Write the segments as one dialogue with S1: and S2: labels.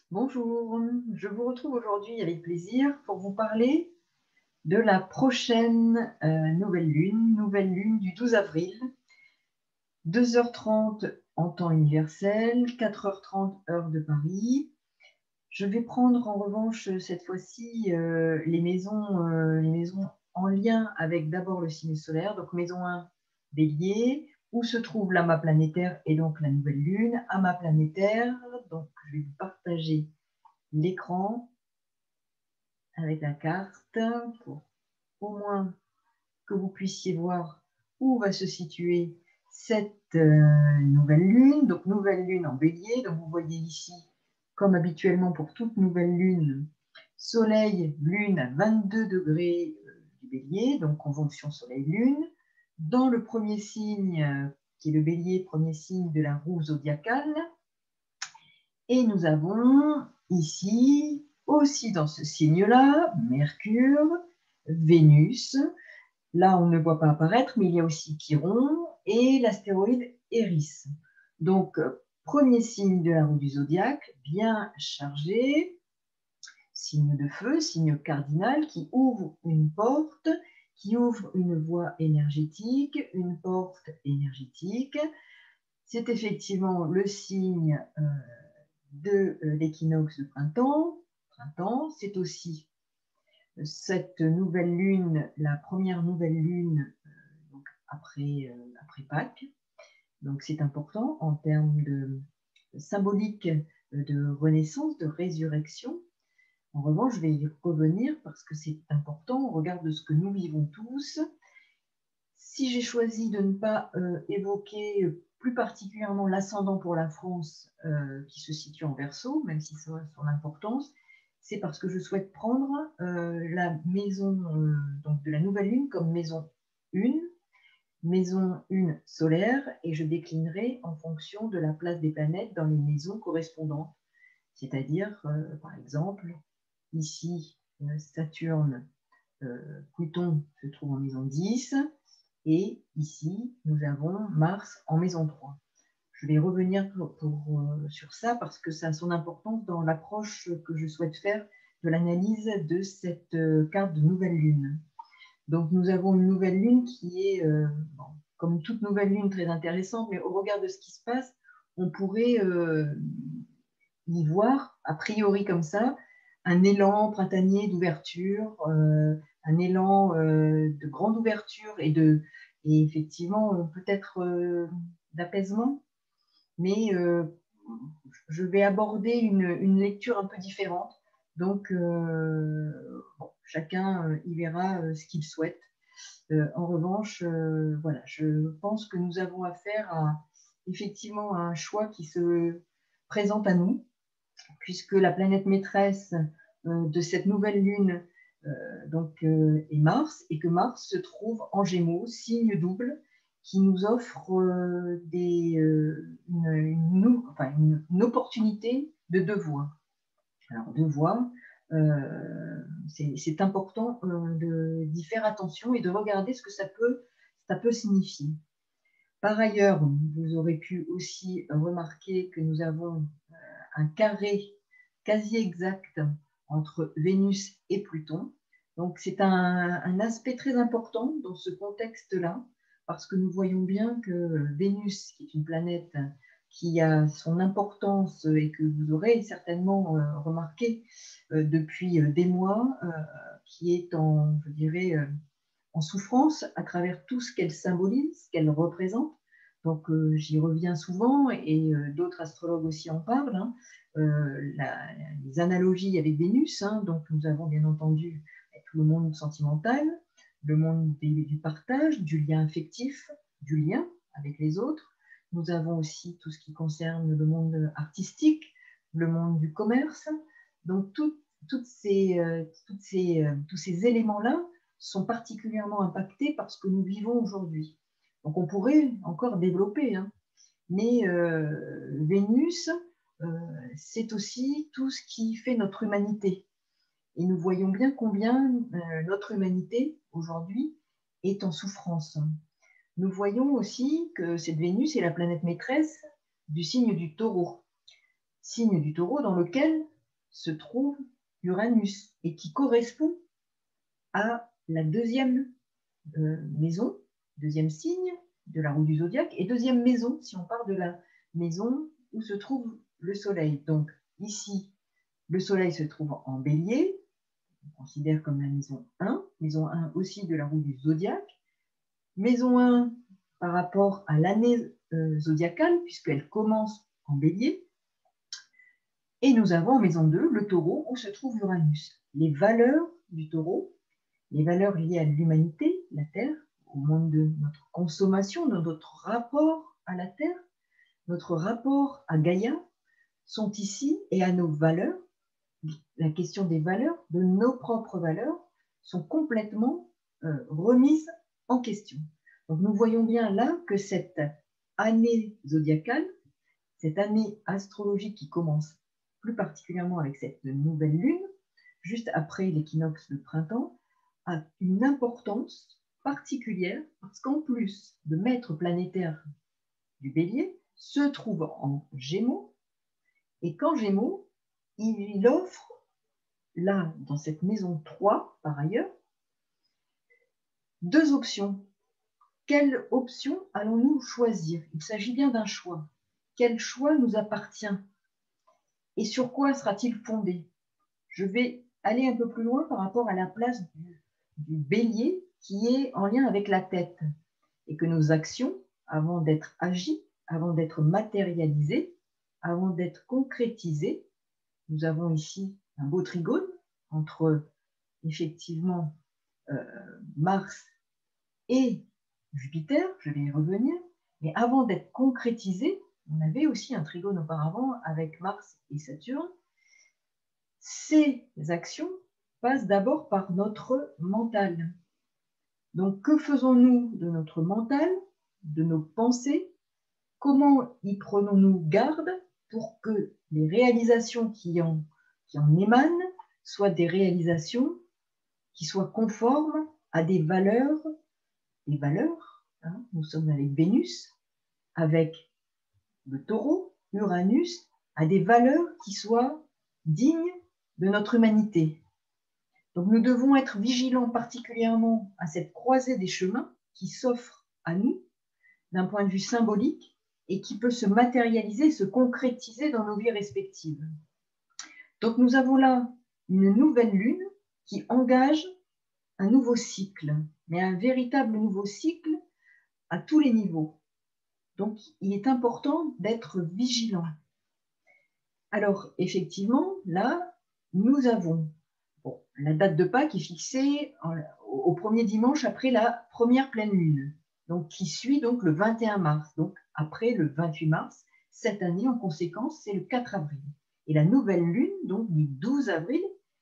S1: Bonjour, je vous retrouve aujourd'hui avec plaisir pour vous parler de la prochaine nouvelle lune du 12 avril, 2h30 en temps universel, 4h30 heure de Paris. Je vais prendre en revanche cette fois-ci les maisons en lien avec d'abord le signe solaire, donc maison 1, Bélier, où se trouve l'amas planétaire et donc la nouvelle lune, amas planétaire. Donc je vais vous partager l'écran avec la carte pour au moins que vous puissiez voir où va se situer cette nouvelle lune. Donc nouvelle lune en bélier, donc vous voyez ici, comme habituellement pour toute nouvelle lune, soleil, lune à 22 degrés du bélier, donc conjonction soleil-lune. Dans le premier signe, qui est le bélier, premier signe de la roue zodiacale. Et nous avons ici, aussi dans ce signe-là, Mercure, Vénus. Là, on ne voit pas apparaître, mais il y a aussi Chiron et l'astéroïde Eris. Donc, premier signe de la roue du zodiaque, bien chargé, signe de feu, signe cardinal qui ouvre une porte, qui ouvre une voie énergétique, une porte énergétique. C'est effectivement le signe de l'équinoxe de printemps. C'est aussi cette nouvelle lune, la première nouvelle lune donc après Pâques. Donc c'est important en termes de symbolique de renaissance, de résurrection. En revanche, je vais y revenir parce que c'est important au regard de ce que nous vivons tous. Si j'ai choisi de ne pas évoquer plus particulièrement l'ascendant pour la France qui se situe en Verseau, même si ça a son importance, c'est parce que je souhaite prendre la maison donc de la nouvelle lune comme maison 1, maison 1 solaire, et je déclinerai en fonction de la place des planètes dans les maisons correspondantes. C'est-à-dire, par exemple, ici, Saturne, Pluton se trouve en maison 10, et ici, nous avons Mars en maison 3. Je vais revenir sur ça parce que ça a son importance dans l'approche que je souhaite faire de l'analyse de cette carte de nouvelle lune. Donc, nous avons une nouvelle lune qui est, comme toute nouvelle lune, très intéressante, mais au regard de ce qui se passe, on pourrait y voir, a priori comme ça, un élan printanier d'ouverture, un élan de grande ouverture et effectivement peut-être d'apaisement, mais je vais aborder une lecture un peu différente. Donc, bon, chacun y verra ce qu'il souhaite. En revanche, voilà, je pense que nous avons affaire effectivement à un choix qui se présente à nous, puisque la planète maîtresse de cette nouvelle lune est Mars, et que Mars se trouve en Gémeaux, signe double, qui nous offre une opportunité de deux voies. Alors, deux voies, c'est important d'y faire attention et de regarder ce que ça peut signifier. Par ailleurs, vous aurez pu aussi remarquer que nous avons un carré quasi exact entre Vénus et Pluton. Donc c'est un aspect très important dans ce contexte-là, parce que nous voyons bien que Vénus, qui est une planète qui a son importance et que vous aurez certainement remarqué depuis des mois, qui est je dirais, en souffrance à travers tout ce qu'elle symbolise, ce qu'elle représente. Donc j'y reviens souvent et d'autres astrologues aussi en parlent. Hein. Les analogies avec Vénus, hein, donc nous avons bien entendu tout le monde sentimental, le monde du partage, du lien affectif, du lien avec les autres. Nous avons aussi tout ce qui concerne le monde artistique, le monde du commerce. Donc tous ces éléments-là sont particulièrement impactés par ce que nous vivons aujourd'hui. Donc on pourrait encore développer, hein. Mais Vénus, c'est aussi tout ce qui fait notre humanité. Et nous voyons bien combien notre humanité, aujourd'hui, est en souffrance. Nous voyons aussi que cette Vénus est la planète maîtresse du signe du Taureau. Signe du Taureau dans lequel se trouve Uranus et qui correspond à la deuxième maison, deuxième signe de la roue du zodiaque et deuxième maison si on part de la maison où se trouve le soleil. Donc ici, le soleil se trouve en bélier, on considère comme la maison 1 aussi de la roue du zodiaque. Maison 1 par rapport à l'année zodiacale, puisqu'elle commence en bélier. Et nous avons en maison 2 le taureau où se trouve Uranus. Les valeurs du taureau, les valeurs liées à l'humanité, la Terre, au monde de notre consommation, de notre rapport à la Terre, notre rapport à Gaïa, sont ici et à nos valeurs. La question des valeurs, de nos propres valeurs, sont complètement remises en question. Donc nous voyons bien là que cette année zodiacale, cette année astrologique qui commence plus particulièrement avec cette nouvelle lune, juste après l'équinoxe de printemps, a une importance particulière parce qu'en plus de maître planétaire du bélier, se trouve en Gémeaux, et qu'en Gémeaux, il offre, là, dans cette maison 3, par ailleurs, deux options. Quelle option allons-nous choisir? Il s'agit bien d'un choix. Quel choix nous appartient? Et sur quoi sera-t-il fondé? Je vais aller un peu plus loin par rapport à la place du bélier qui est en lien avec la tête. Et que nos actions, avant d'être agies, avant d'être matérialisées, avant d'être concrétisées, nous avons ici un beau trigone entre effectivement Mars et Jupiter, je vais y revenir, mais avant d'être concrétisé, on avait aussi un trigone auparavant avec Mars et Saturne. Ces actions passent d'abord par notre mental. Donc, que faisons-nous de notre mental, de nos pensées? Comment y prenons-nous garde pour que les réalisations qui en émanent soient des réalisations qui soient conformes à des valeurs, hein, nous sommes avec Vénus, avec le taureau, Uranus, à des valeurs qui soient dignes de notre humanité. Donc nous devons être vigilants particulièrement à cette croisée des chemins qui s'offre à nous d'un point de vue symbolique et qui peut se matérialiser, se concrétiser dans nos vies respectives. Donc nous avons là une nouvelle lune qui engage un nouveau cycle, mais un véritable nouveau cycle à tous les niveaux. Donc il est important d'être vigilant. Alors effectivement, là, nous avons la date de Pâques est fixée au premier dimanche après la première pleine lune, donc qui suit donc le 21 mars, donc après le 28 mars. Cette année, en conséquence, c'est le 4 avril. Et la nouvelle lune, donc du 12 avril,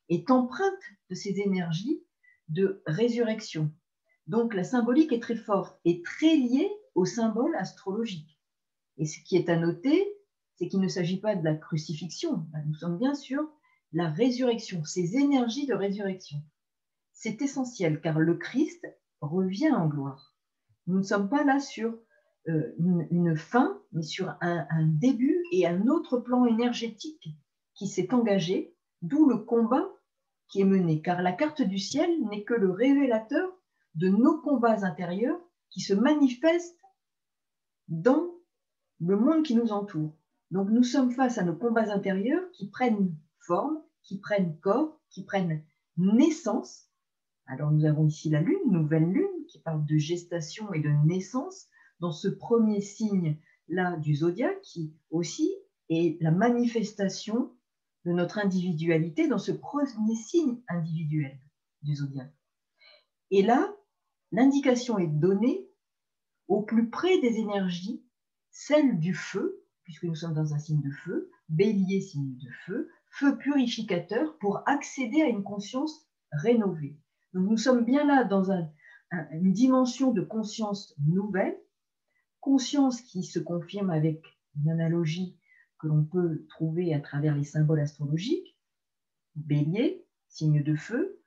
S1: est empreinte de ces énergies de résurrection. Donc la symbolique est très forte et très liée au symbole astrologique. Et ce qui est à noter, c'est qu'il ne s'agit pas de la crucifixion. Nous sommes bien sûr la résurrection, ces énergies de résurrection. C'est essentiel car le Christ revient en gloire. Nous ne sommes pas là sur une fin, mais sur un début et un autre plan énergétique qui s'est engagé, d'où le combat qui est mené, car la carte du ciel n'est que le révélateur de nos combats intérieurs qui se manifestent dans le monde qui nous entoure. Donc nous sommes face à nos combats intérieurs qui prennent forme, qui prennent corps, qui prennent naissance. Alors nous avons ici la lune, nouvelle lune, qui parle de gestation et de naissance, dans ce premier signe-là du zodiaque, qui aussi est la manifestation de notre individualité dans ce premier signe individuel du zodiaque. Et là, l'indication est donnée au plus près des énergies, celle du feu, puisque nous sommes dans un signe de feu, bélier, signe de feu, feu purificateur pour accéder à une conscience rénovée. Donc nous sommes bien là dans une dimension de conscience nouvelle, conscience qui se confirme avec une analogie que l'on peut trouver à travers les symboles astrologiques, bélier, signe de feu,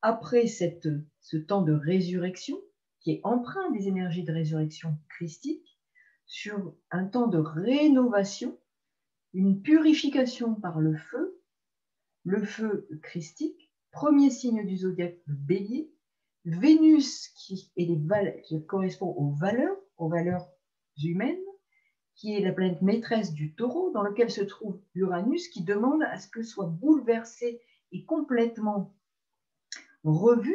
S1: après ce temps de résurrection, qui est empreint des énergies de résurrection christique, sur un temps de rénovation, une purification par le feu, le feu christique, premier signe du zodiaque, le bélier, Vénus qui correspond aux valeurs humaines, qui est la planète maîtresse du taureau, dans lequel se trouve Uranus, qui demande à ce que soit bouleversé et complètement revu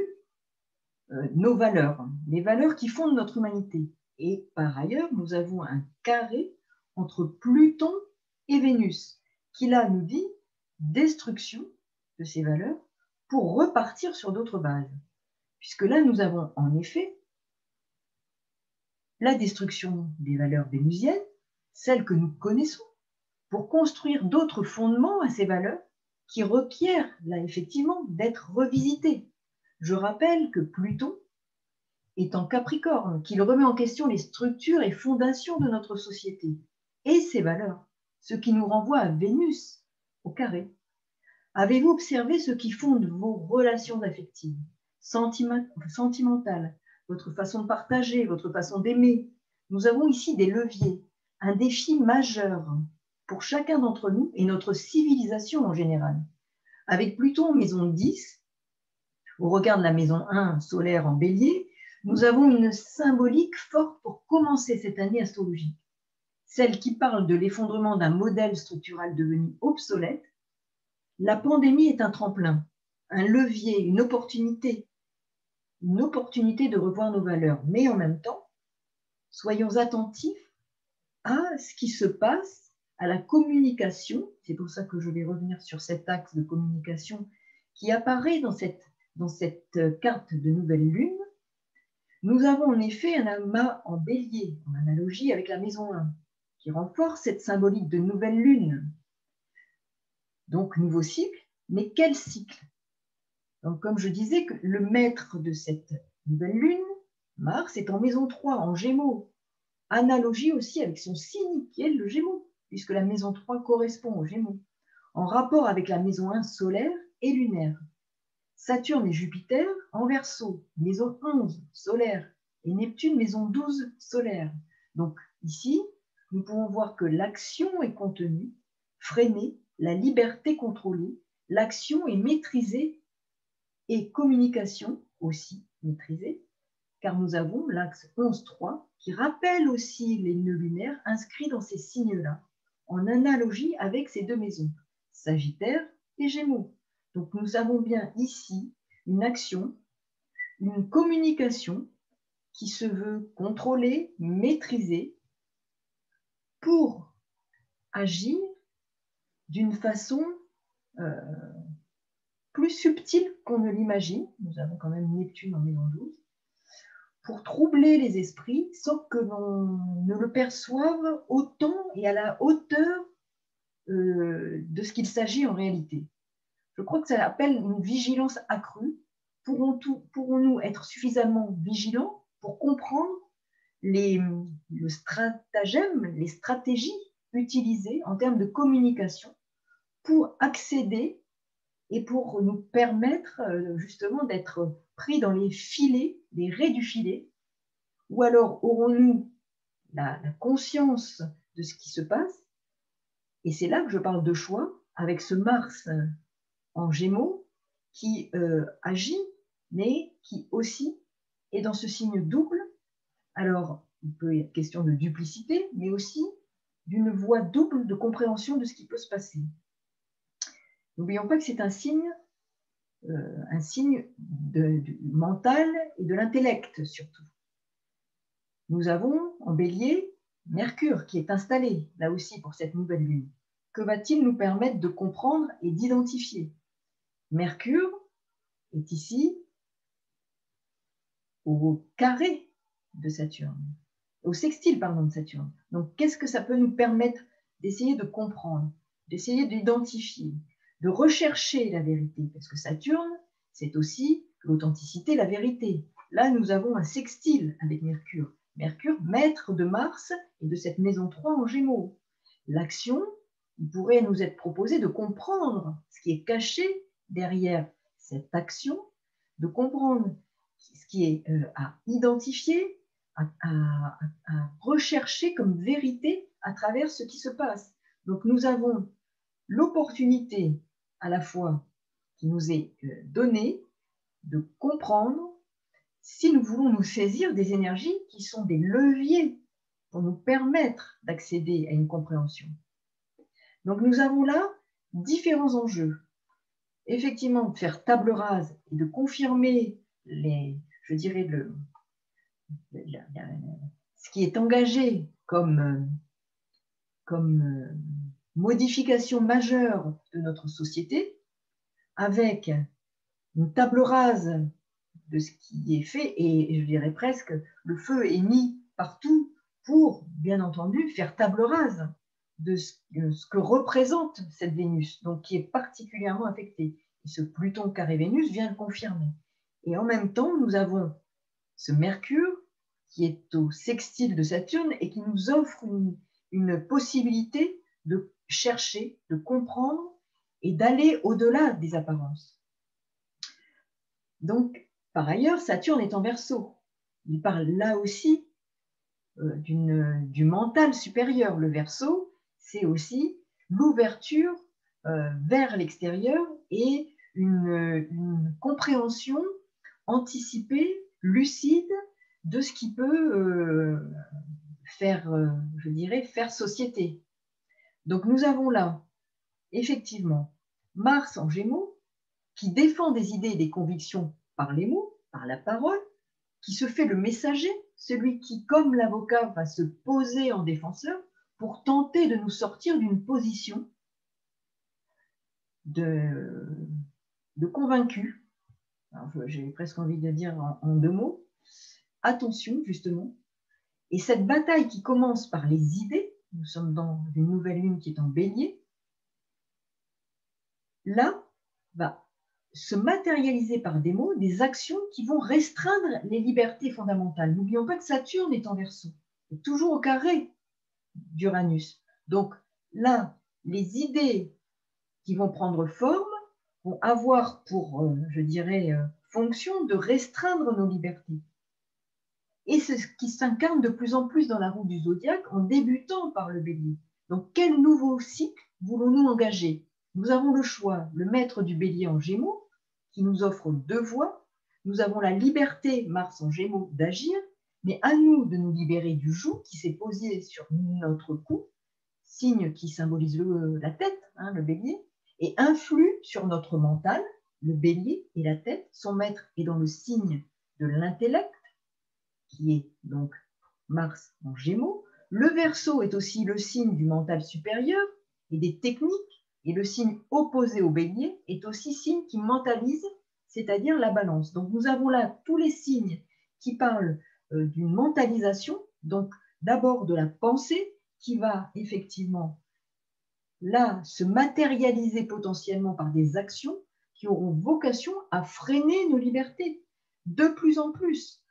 S1: nos valeurs, les valeurs qui fondent notre humanité. Et par ailleurs, nous avons un carré entre Pluton et Vénus, qui là nous dit destruction de ces valeurs pour repartir sur d'autres bases. Puisque là, nous avons en effet la destruction des valeurs vénusiennes, celles que nous connaissons, pour construire d'autres fondements à ces valeurs qui requièrent là effectivement d'être revisitées. Je rappelle que Pluton est en Capricorne, qu'il remet en question les structures et fondations de notre société et ses valeurs, ce qui nous renvoie à Vénus au carré. Avez-vous observé ce qui fonde vos relations affectives, sentimentales, votre façon de partager, votre façon d'aimer? Nous avons ici des leviers, un défi majeur pour chacun d'entre nous et notre civilisation en général. Avec Pluton, maison 10, au regard de la maison 1 solaire en bélier, nous avons une symbolique forte pour commencer cette année astrologique, celle qui parle de l'effondrement d'un modèle structural devenu obsolète. La pandémie est un tremplin, un levier, une opportunité de revoir nos valeurs. Mais en même temps, soyons attentifs à ce qui se passe, à la communication. C'est pour ça que je vais revenir sur cet axe de communication qui apparaît dans cette carte de nouvelle lune. Nous avons en effet un amas en bélier, en analogie avec la maison 1, qui renforce cette symbolique de nouvelle lune. Donc, nouveau cycle, mais quel cycle? Donc, comme je disais, que le maître de cette nouvelle lune, Mars, est en maison 3, en Gémeaux. Analogie aussi avec son signe, qui est le Gémeaux, puisque la maison 3 correspond au Gémeaux, en rapport avec la maison 1 solaire et lunaire. Saturne et Jupiter en Verseau, maison 11 solaire, et Neptune, maison 12 solaire. Donc ici, nous pouvons voir que l'action est contenue, freinée, la liberté contrôlée, l'action est maîtrisée et communication aussi maîtrisée, car nous avons l'axe 11-3 qui rappelle aussi les nœuds lunaires inscrits dans ces signes-là, en analogie avec ces deux maisons, Sagittaire et Gémeaux. Donc nous avons bien ici une action, une communication qui se veut contrôlée, maîtrisée, pour agir d'une façon plus subtile qu'on ne l'imagine. Nous avons quand même Neptune en maison 12, pour troubler les esprits sans que l'on ne le perçoive autant et à la hauteur de ce qu'il s'agit en réalité. Je crois que ça appelle une vigilance accrue. Pourrons-nous être suffisamment vigilants pour comprendre le stratagème, les stratégies utilisées en termes de communication pour accéder et pour nous permettre justement d'être pris dans les filets, les raies du filet, ou alors aurons-nous la conscience de ce qui se passe? Et c'est là que je parle de choix, avec ce Mars en Gémeaux qui agit, mais qui aussi est dans ce signe double. Alors, il peut être question de duplicité, mais aussi d'une voie double de compréhension de ce qui peut se passer. N'oublions pas que c'est un signe du mental et de l'intellect surtout. Nous avons en bélier Mercure qui est installé là aussi pour cette nouvelle lune. Que va-t-il nous permettre de comprendre et d'identifier? Mercure est ici au carré de Saturne, au sextile, pardon, de Saturne. Donc, qu'est-ce que ça peut nous permettre d'essayer de comprendre, d'essayer d'identifier, de rechercher la vérité? Parce que Saturne, c'est aussi l'authenticité, la vérité. Là, nous avons un sextile avec Mercure. Mercure, maître de Mars et de cette maison 3 en Gémeaux. L'action, il pourrait nous être proposé de comprendre ce qui est caché derrière cette action, de comprendre ce qui est à identifier, à rechercher comme vérité à travers ce qui se passe. Donc nous avons l'opportunité à la fois qui nous est donné de comprendre si nous voulons nous saisir des énergies qui sont des leviers pour nous permettre d'accéder à une compréhension. Donc nous avons là différents enjeux. Effectivement, de faire table rase et de confirmer je dirais, ce qui est engagé comme modification majeure de notre société, avec une table rase de ce qui est fait, et je dirais presque, le feu est mis partout pour, bien entendu, faire table rase de ce que représente cette Vénus, donc qui est particulièrement affectée. Et ce Pluton carré Vénus vient le confirmer. Et en même temps, nous avons ce Mercure qui est au sextile de Saturne et qui nous offre une possibilité de chercher, de comprendre et d'aller au-delà des apparences. Donc, par ailleurs, Saturne est en Verseau. Il parle là aussi du mental supérieur. Le Verseau, c'est aussi l'ouverture vers l'extérieur et une compréhension anticipée, lucide de ce qui peut faire, je dirais, faire société. Donc nous avons là, effectivement, Mars en Gémeaux, qui défend des idées et des convictions par les mots, par la parole, qui se fait le messager, celui qui, comme l'avocat, va se poser en défenseur pour tenter de nous sortir d'une position de convaincu. J'ai presque envie de dire en deux mots. Attention, justement. Et cette bataille qui commence par les idées, nous sommes dans une nouvelle lune qui est en Bélier, là, va se matérialiser par des mots, des actions qui vont restreindre les libertés fondamentales. N'oublions pas que Saturne est en Verseau, est toujours au carré d'Uranus. Donc là, les idées qui vont prendre forme vont avoir pour, je dirais, fonction de restreindre nos libertés. Et c'est ce qui s'incarne de plus en plus dans la roue du zodiaque en débutant par le Bélier. Donc quel nouveau cycle voulons-nous engager? Nous avons le choix, le maître du Bélier en Gémeaux, qui nous offre deux voies. Nous avons la liberté, Mars en Gémeaux, d'agir, mais à nous de nous libérer du joug qui s'est posé sur notre cou, signe qui symbolise la tête, le Bélier, et influe sur notre mental. Le Bélier et la tête, son maître est dans le signe de l'intellect, qui est donc Mars en Gémeaux. Le Verseau est aussi le signe du mental supérieur et des techniques, et le signe opposé au Bélier est aussi signe qui mentalise, c'est-à-dire la balance. Donc nous avons là tous les signes qui parlent d'une mentalisation, donc d'abord de la pensée qui va effectivement là se matérialiser potentiellement par des actions qui auront vocation à freiner nos libertés de plus en plus,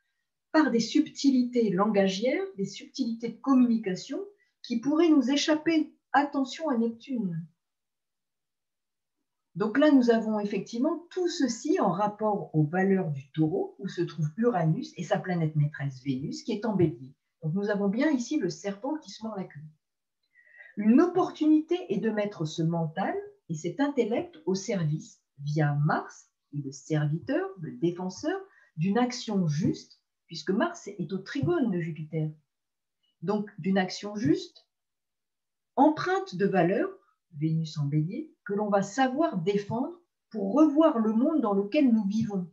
S1: par des subtilités langagières, des subtilités de communication qui pourraient nous échapper. Attention à Neptune. Donc là, nous avons effectivement tout ceci en rapport aux valeurs du Taureau, où se trouve Uranus et sa planète maîtresse Vénus, qui est en Bélier. Donc nous avons bien ici le serpent qui se mord la queue. Une opportunité est de mettre ce mental et cet intellect au service, via Mars, qui est le serviteur, le défenseur, d'une action juste, puisque Mars est au trigone de Jupiter. Donc, d'une action juste, empreinte de valeur, Vénus en Bélier, que l'on va savoir défendre pour revoir le monde dans lequel nous vivons.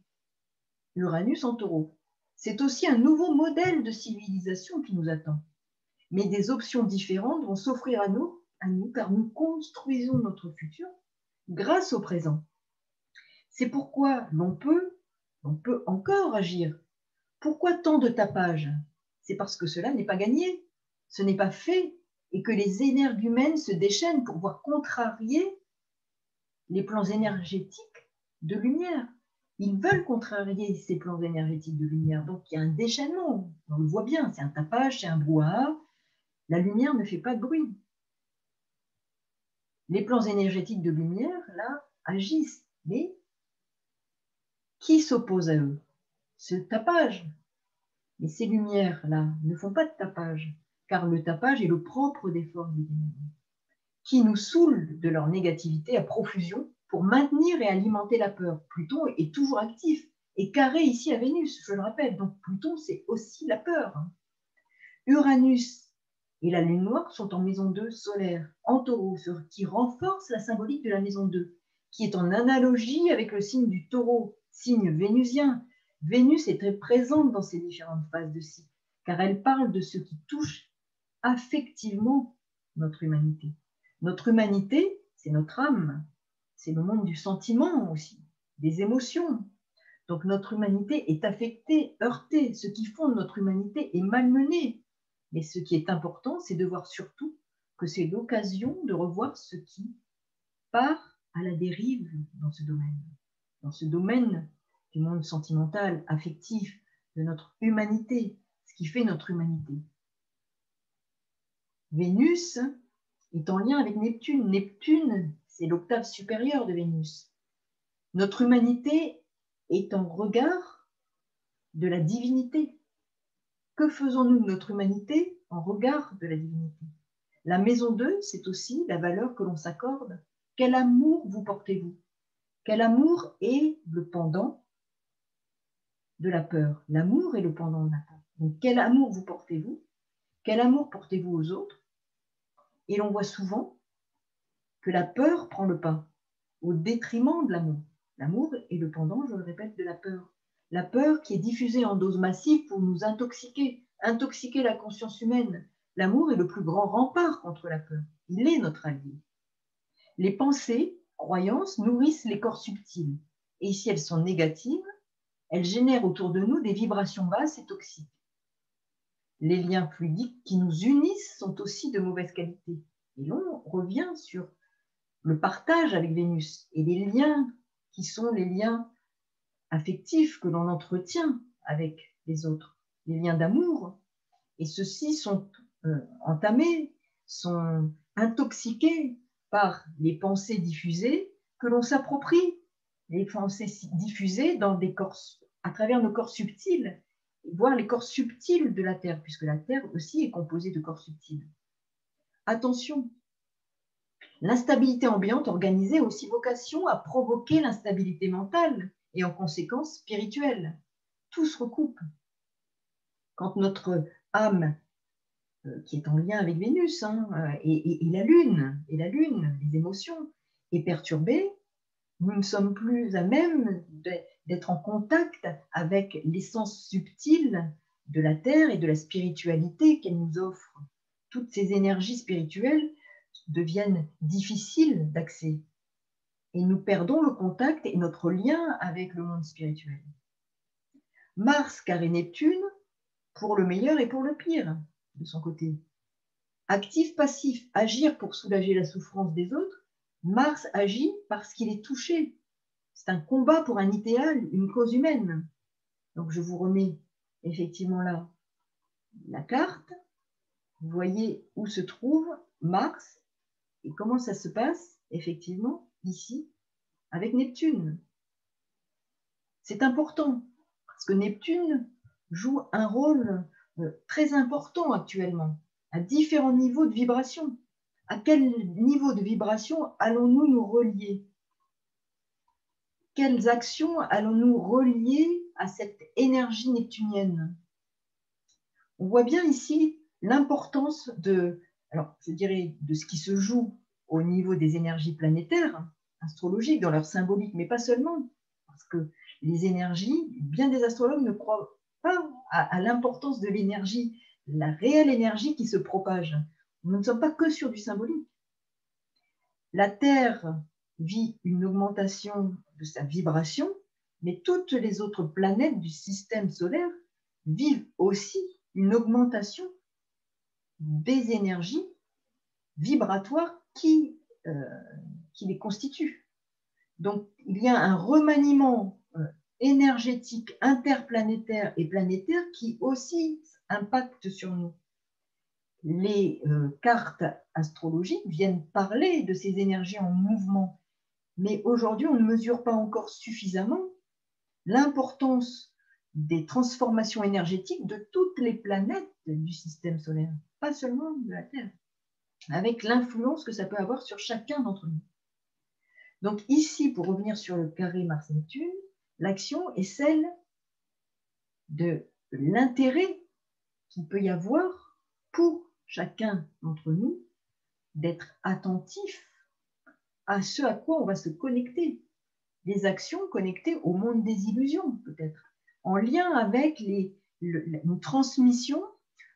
S1: Uranus en Taureau. C'est aussi un nouveau modèle de civilisation qui nous attend. Mais des options différentes vont s'offrir à nous, car nous construisons notre futur grâce au présent. C'est pourquoi l'on peut encore agir. Pourquoi tant de tapage? C'est parce que cela n'est pas gagné, ce n'est pas fait, et que les énergumènes se déchaînent pour voir contrarier les plans énergétiques de lumière. Ils veulent contrarier ces plans énergétiques de lumière. Donc il y a un déchaînement, on le voit bien, c'est un tapage, c'est un brouhaha. La lumière ne fait pas de bruit. Les plans énergétiques de lumière, là, agissent, mais qui s'oppose à eux? Ce tapage. Mais ces lumières-là ne font pas de tapage, car le tapage est le propre des forces des ténèbres, qui nous saoulent de leur négativité à profusion pour maintenir et alimenter la peur. Pluton est toujours actif et carré ici à Vénus, je le rappelle. Donc Pluton, c'est aussi la peur. Uranus et la Lune noire sont en maison 2 solaire, en taureau, ce qui renforce la symbolique de la maison 2, qui est en analogie avec le signe du taureau, signe vénusien. Vénus est très présente dans ces différentes phases de cycle, car elle parle de ce qui touche affectivement notre humanité. Notre humanité, c'est notre âme, c'est le monde du sentiment aussi, des émotions. Donc notre humanité est affectée, heurtée, ce qui fonde notre humanité est malmené. Mais ce qui est important, c'est de voir surtout que c'est l'occasion de revoir ce qui part à la dérive dans ce domaine du monde sentimental, affectif, de notre humanité, ce qui fait notre humanité. Vénus est en lien avec Neptune. Neptune, c'est l'octave supérieure de Vénus. Notre humanité est en regard de la divinité. Que faisons-nous de notre humanité en regard de la divinité? La maison 2, c'est aussi la valeur que l'on s'accorde. Quel amour vous portez-vous? Quel amour est le pendant de la peur? L'amour est le pendant de la peur. Donc, quel amour vous portez-vous? Quel amour portez-vous aux autres? Et l'on voit souvent que la peur prend le pas au détriment de l'amour. L'amour est le pendant, je le répète, de la peur. La peur qui est diffusée en dose massive pour nous intoxiquer la conscience humaine. L'amour est le plus grand rempart contre la peur. Il est notre allié. Les pensées, croyances nourrissent les corps subtils. Et si elles sont négatives, elles génèrent autour de nous des vibrations basses et toxiques. Les liens fluidiques qui nous unissent sont aussi de mauvaise qualité. Et l'on revient sur le partage avec Vénus et les liens qui sont les liens affectifs que l'on entretient avec les autres, les liens d'amour. Et ceux-ci sont entamés, sont intoxiqués par les pensées diffusées que l'on s'approprie, les pensées diffusées dans des corps, à travers nos corps subtils, voire les corps subtils de la Terre, puisque la Terre aussi est composée de corps subtils. Attention, l'instabilité ambiante organisée a aussi vocation à provoquer l'instabilité mentale et en conséquence spirituelle. Tout se recoupe. Quand notre âme, qui est en lien avec Vénus, et la Lune, les émotions, est perturbée, nous ne sommes plus à même d'être en contact avec l'essence subtile de la Terre et de la spiritualité qu'elle nous offre. Toutes ces énergies spirituelles deviennent difficiles d'accès et nous perdons le contact et notre lien avec le monde spirituel. Mars carré Neptune, pour le meilleur et pour le pire, de son côté. Actif, passif, agir pour soulager la souffrance des autres, Mars agit parce qu'il est touché. C'est un combat pour un idéal, une cause humaine. Donc je vous remets effectivement là la carte. Vous voyez où se trouve Mars et comment ça se passe effectivement ici avec Neptune. C'est important parce que Neptune joue un rôle très important actuellement à différents niveaux de vibration. À quel niveau de vibration allons-nous nous relier? Quelles actions allons-nous relier à cette énergie neptunienne? On voit bien ici l'importance de, alors je dirais, de ce qui se joue au niveau des énergies planétaires, astrologiques, dans leur symbolique, mais pas seulement, parce que les énergies, bien des astrologues ne croient pas à l'importance de l'énergie, la réelle énergie qui se propage. Nous ne sommes pas que sur du symbolique. La Terre vit une augmentation de sa vibration, mais toutes les autres planètes du système solaire vivent aussi une augmentation des énergies vibratoires qui les constituent. Donc, il y a un remaniement énergétique interplanétaire et planétaire qui aussi impacte sur nous. Les cartes astrologiques viennent parler de ces énergies en mouvement, mais aujourd'hui, on ne mesure pas encore suffisamment l'importance des transformations énergétiques de toutes les planètes du système solaire, pas seulement de la Terre, avec l'influence que ça peut avoir sur chacun d'entre nous. Donc ici, pour revenir sur le carré Mars-Neptune, l'action est celle de l'intérêt qu'il peut y avoir pour chacun d'entre nous d'être attentif à ce à quoi on va se connecter. Des actions connectées au monde des illusions, peut-être, en lien avec une transmission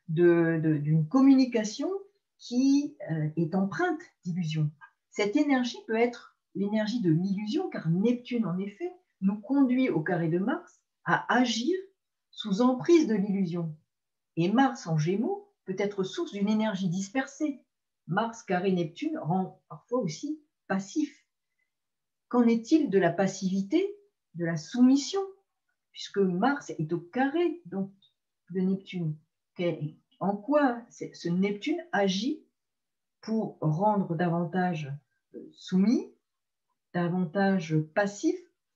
S1: d'une communication qui est empreinte d'illusion. Cette énergie peut être l'énergie de l'illusion, car Neptune, en effet, nous conduit au carré de Mars à agir sous emprise de l'illusion. Et Mars en Gémeaux peut être source d'une énergie dispersée. Mars carré Neptune rend parfois aussi passif. Qu'en est-il de la passivité, de la soumission, puisque Mars est au carré donc, de Neptune? En quoi ce Neptune agit pour rendre davantage soumis, davantage passif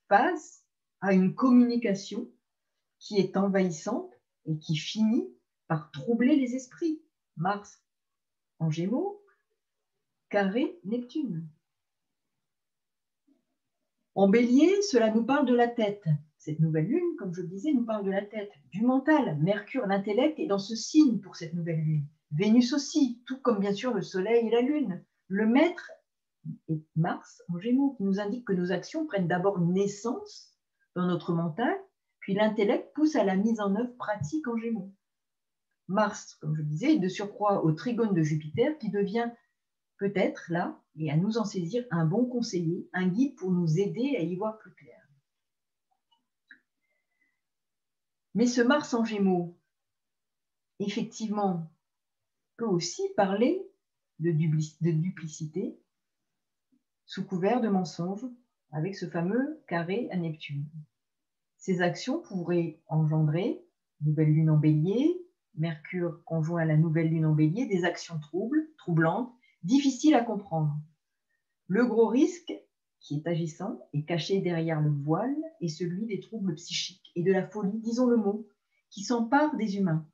S1: face à une communication qui est envahissante et qui finit par troubler les esprits? Mars en Gémeaux, carré Neptune. En Bélier, cela nous parle de la tête. Cette nouvelle lune, comme je le disais, nous parle de la tête, du mental. Mercure, l'intellect, est dans ce signe pour cette nouvelle lune. Vénus aussi, tout comme bien sûr le Soleil et la Lune. Le maître est Mars en Gémeaux, qui nous indique que nos actions prennent d'abord naissance dans notre mental, puis l'intellect pousse à la mise en œuvre pratique en Gémeaux. Mars, comme je le disais, est de surcroît au trigone de Jupiter, qui devient peut-être là, et à nous en saisir, un bon conseiller, un guide pour nous aider à y voir plus clair. Mais ce Mars en Gémeaux, effectivement, peut aussi parler de duplicité sous couvert de mensonges avec ce fameux carré à Neptune. Ces actions pourraient engendrer, nouvelle lune en Bélier, Mercure conjoint à la nouvelle lune en Bélier, des actions troublantes, difficiles à comprendre. Le gros risque qui est agissant et caché derrière le voile est celui des troubles psychiques et de la folie, disons le mot, qui s'emparent des humains.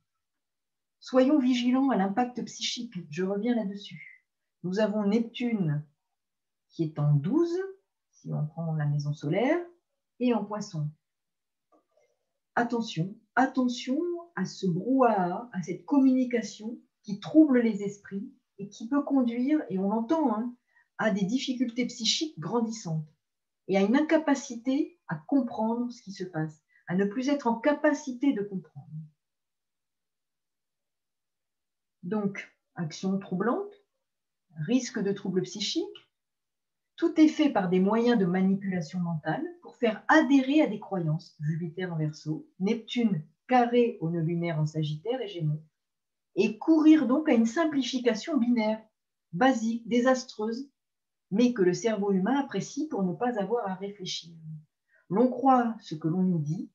S1: Soyons vigilants à l'impact psychique, je reviens là-dessus. Nous avons Neptune qui est en 12, si on prend la maison solaire, et en Poisson. Attention, attention à ce brouhaha, à cette communication qui trouble les esprits et qui peut conduire, et on l'entend, à des difficultés psychiques grandissantes et à une incapacité à comprendre ce qui se passe, à ne plus être en capacité de comprendre. Donc, action troublante, risque de troubles psychiques, tout est fait par des moyens de manipulation mentale pour faire adhérer à des croyances. Jupiter en Verseau, Neptune carré au nœud lunaire en Sagittaire et Gémeaux, et courir donc à une simplification binaire, basique, désastreuse, mais que le cerveau humain apprécie pour ne pas avoir à réfléchir. L'on croit ce que l'on nous dit,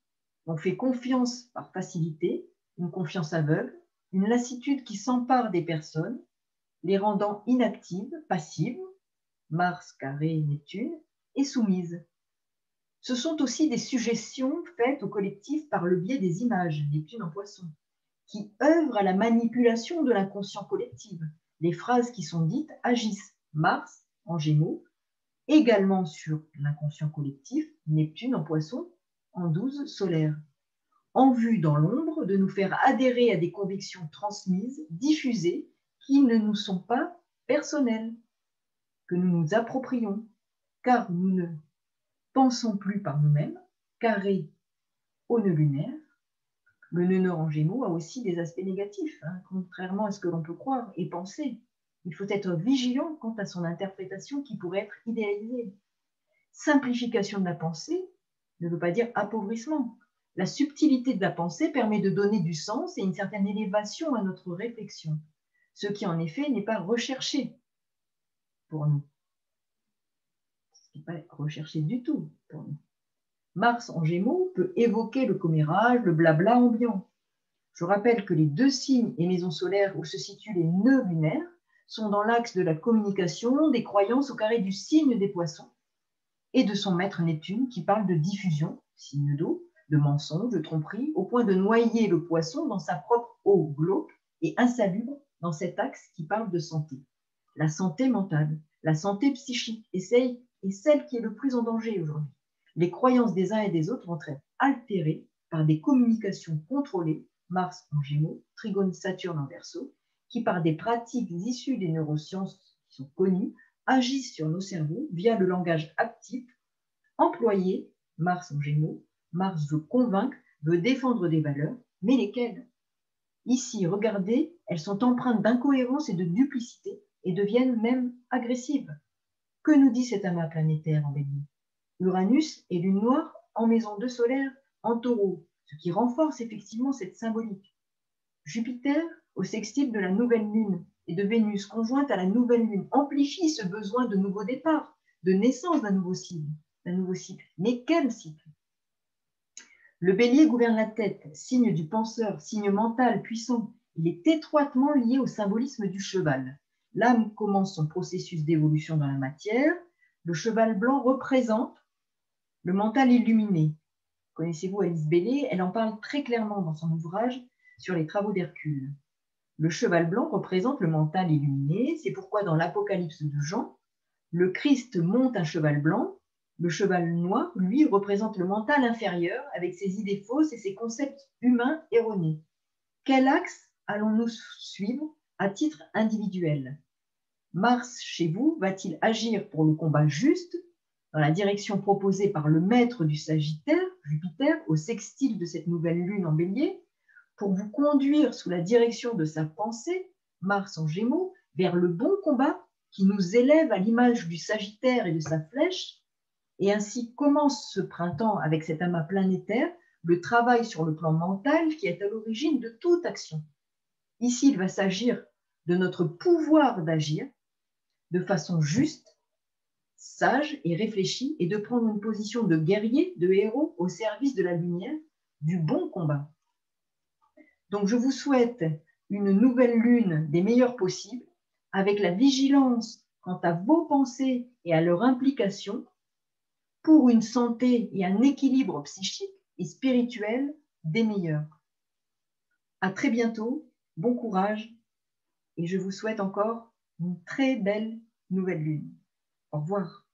S1: on fait confiance par facilité, une confiance aveugle, une lassitude qui s'empare des personnes, les rendant inactives, passives, Mars carré Neptune, et soumises. Ce sont aussi des suggestions faites au collectif par le biais des images, Neptune en Poisson, qui œuvrent à la manipulation de l'inconscient collectif. Les phrases qui sont dites agissent, Mars en Gémeaux, également sur l'inconscient collectif, Neptune en Poisson, en 12 solaire, en vue dans l'ombre de nous faire adhérer à des convictions transmises, diffusées, qui ne nous sont pas personnelles, que nous nous approprions, car nous ne pensons plus par nous-mêmes, carré au nœud lunaire. Le nœud nord en Gémeaux a aussi des aspects négatifs, contrairement à ce que l'on peut croire et penser. Il faut être vigilant quant à son interprétation qui pourrait être idéalisée. Simplification de la pensée ne veut pas dire appauvrissement. La subtilité de la pensée permet de donner du sens et une certaine élévation à notre réflexion, ce qui en effet n'est pas recherché pour nous. Ce n'est pas recherché du tout pour nous. Mars en Gémeaux peut évoquer le commérage, le blabla ambiant. Je rappelle que les deux signes et maisons solaires où se situent les nœuds lunaires sont dans l'axe de la communication, des croyances au carré du signe des Poissons et de son maître Neptune qui parle de diffusion, signe d'eau, de mensonges, de tromperies, au point de noyer le Poisson dans sa propre eau glauque et insalubre dans cet axe qui parle de santé. La santé mentale, la santé psychique, est celle qui est le plus en danger aujourd'hui. Les croyances des uns et des autres vont être altérées par des communications contrôlées, Mars en Gémeaux, Trigone Saturne en Verseau, qui par des pratiques issues des neurosciences qui sont connues, agissent sur nos cerveaux via le langage actif, employé, Mars en Gémeaux. Mars veut convaincre, veut défendre des valeurs, mais lesquelles? Ici, regardez, elles sont empreintes d'incohérence et de duplicité et deviennent même agressives. Que nous dit cet amas planétaire en Bélier? Uranus et Lune noire en maison 2 solaire en Taureau, ce qui renforce effectivement cette symbolique. Jupiter au sextile de la nouvelle Lune et de Vénus conjointe à la nouvelle Lune amplifie ce besoin de nouveau départ, de naissance d'un nouveau cycle. Mais quel cycle? Le Bélier gouverne la tête, signe du penseur, signe mental puissant. Il est étroitement lié au symbolisme du cheval. L'âme commence son processus d'évolution dans la matière. Le cheval blanc représente le mental illuminé. Connaissez-vous Alice Bailey? Elle en parle très clairement dans son ouvrage sur les travaux d'Hercule. Le cheval blanc représente le mental illuminé. C'est pourquoi dans l'Apocalypse de Jean, le Christ monte un cheval blanc. Le cheval noir, lui, représente le mental inférieur avec ses idées fausses et ses concepts humains erronés. Quel axe allons-nous suivre à titre individuel? Mars, chez vous, va-t-il agir pour le combat juste dans la direction proposée par le maître du Sagittaire, Jupiter, au sextile de cette nouvelle lune en Bélier, pour vous conduire sous la direction de sa pensée, Mars en Gémeaux, vers le bon combat qui nous élève à l'image du Sagittaire et de sa flèche? Et ainsi commence ce printemps avec cet amas planétaire, le travail sur le plan mental qui est à l'origine de toute action. Ici, il va s'agir de notre pouvoir d'agir de façon juste, sage et réfléchie et de prendre une position de guerrier, de héros au service de la lumière, du bon combat. Donc, je vous souhaite une nouvelle lune des meilleures possibles, avec la vigilance quant à vos pensées et à leur implication, pour une santé et un équilibre psychique et spirituel des meilleurs. À très bientôt, bon courage et je vous souhaite encore une très belle nouvelle lune. Au revoir.